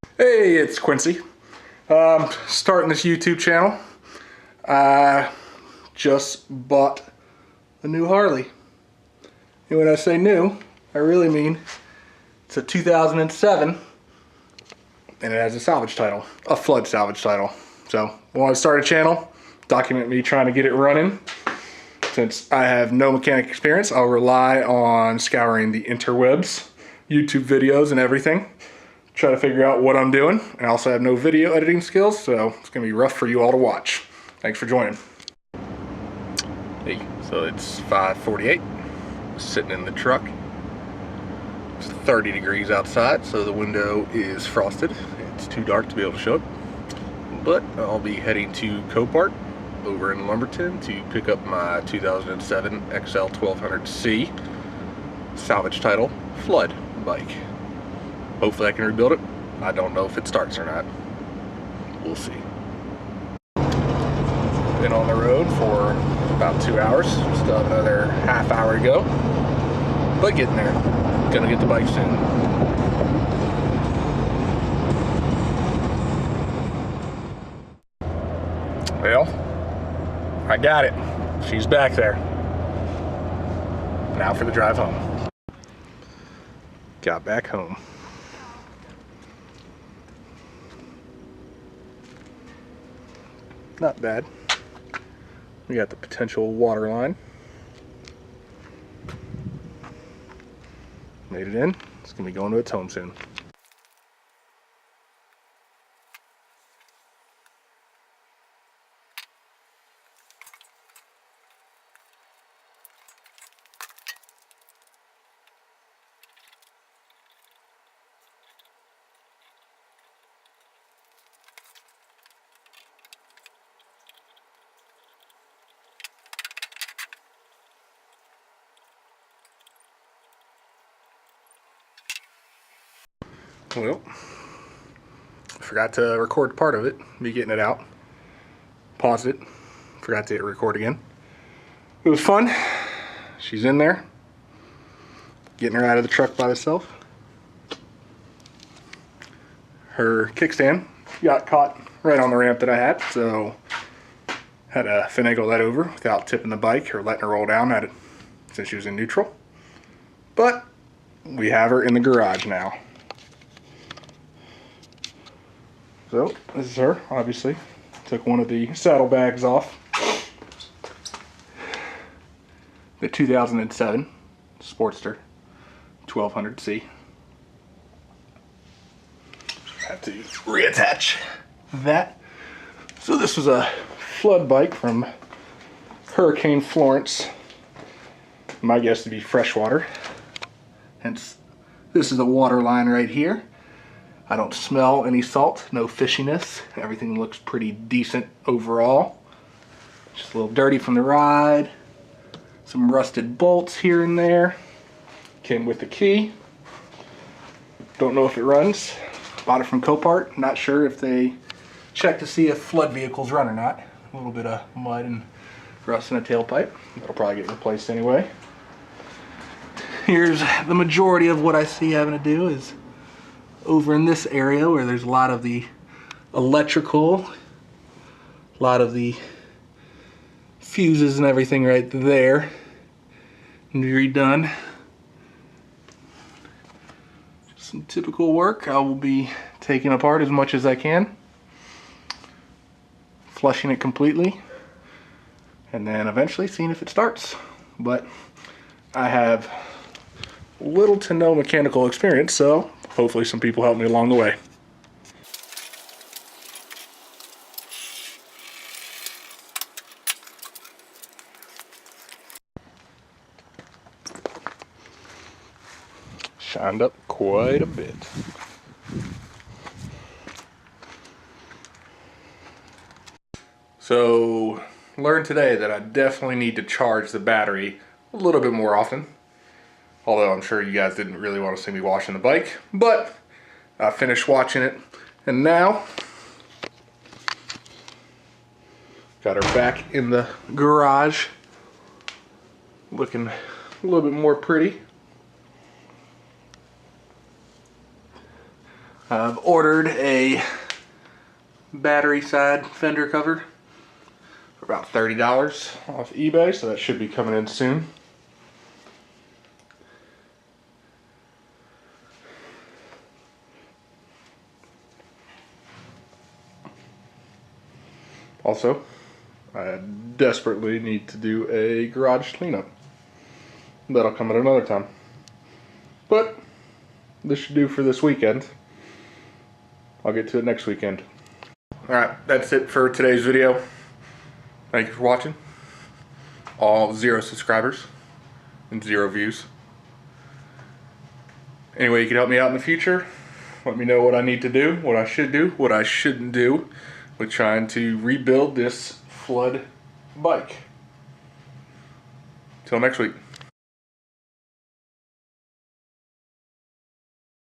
Hey, it's Quincy. Starting this YouTube channel. I just bought a new Harley. And when I say new, I really mean it's a 2007 and it has a salvage title, a flood salvage title. So I want to start a channel, document me trying to get it running. Since I have no mechanic experience, I'll rely on scouring the interwebs, YouTube videos and everything. Try to figure out what I'm doing. I also have no video editing skills, so it's gonna be rough for you all to watch. Thanks for joining. Hey, so it's 5:48, sitting in the truck. It's 30 degrees outside, so the window is frosted. It's too dark to be able to show it. But I'll be heading to Copart over in Lumberton to pick up my 2007 XL 1200C salvage title flood bike. Hopefully I can rebuild it. I don't know if it starts or not. We'll see. Been on the road for about 2 hours. Still have another half hour to go. But getting there. Gonna get the bike soon. Well, I got it. She's back there. Now for the drive home. Got back home. Not bad. We got the potential water line. Made it in. It's gonna be going to its home soon. Well, I forgot to record part of it, me getting it out. Paused it, forgot to hit record again. It was fun. She's in there. Getting her out of the truck by herself. Her kickstand got caught right on the ramp that I had, so had to finagle that over without tipping the bike or letting her roll down at it since she was in neutral. But we have her in the garage now. So, this is her, obviously. Took one of the saddlebags off. The 2007 Sportster 1200C. Have to reattach that. So this was a flood bike from Hurricane Florence. My guess to be freshwater. Hence, this is the water line right here. I don't smell any salt, no fishiness. Everything looks pretty decent overall. Just a little dirty from the ride. Some rusted bolts here and there. Came with the key. Don't know if it runs. Bought it from Copart. Not sure if they check to see if flood vehicles run or not. A little bit of mud and rust in a tailpipe. That'll probably get replaced anyway. Here's the majority of what I see having to do is over in this area where there's a lot of the electrical, a lot of the fuses and everything right there, and redone. Just some typical work. I will be taking apart as much as I can, flushing it completely, and then eventually seeing if it starts. But I have little to no mechanical experience, so hopefully some people help me along the way. Shined up quite a bit. So, learned today that I definitely need to charge the battery a little bit more often. Although I'm sure you guys didn't really want to see me washing the bike. But I finished watching it, and now got her back in the garage, looking a little bit more pretty. I've ordered a battery side fender cover for about $30 off eBay, so that should be coming in soon. Also, I desperately need to do a garage cleanup. That'll come at another time. But this should do for this weekend. I'll get to it next weekend. Alright, that's it for today's video. Thank you for watching. All 0 subscribers and 0 views. Anyway, you can help me out in the future. Let me know what I need to do, what I should do, what I shouldn't do with trying to rebuild this flood bike. Till next week.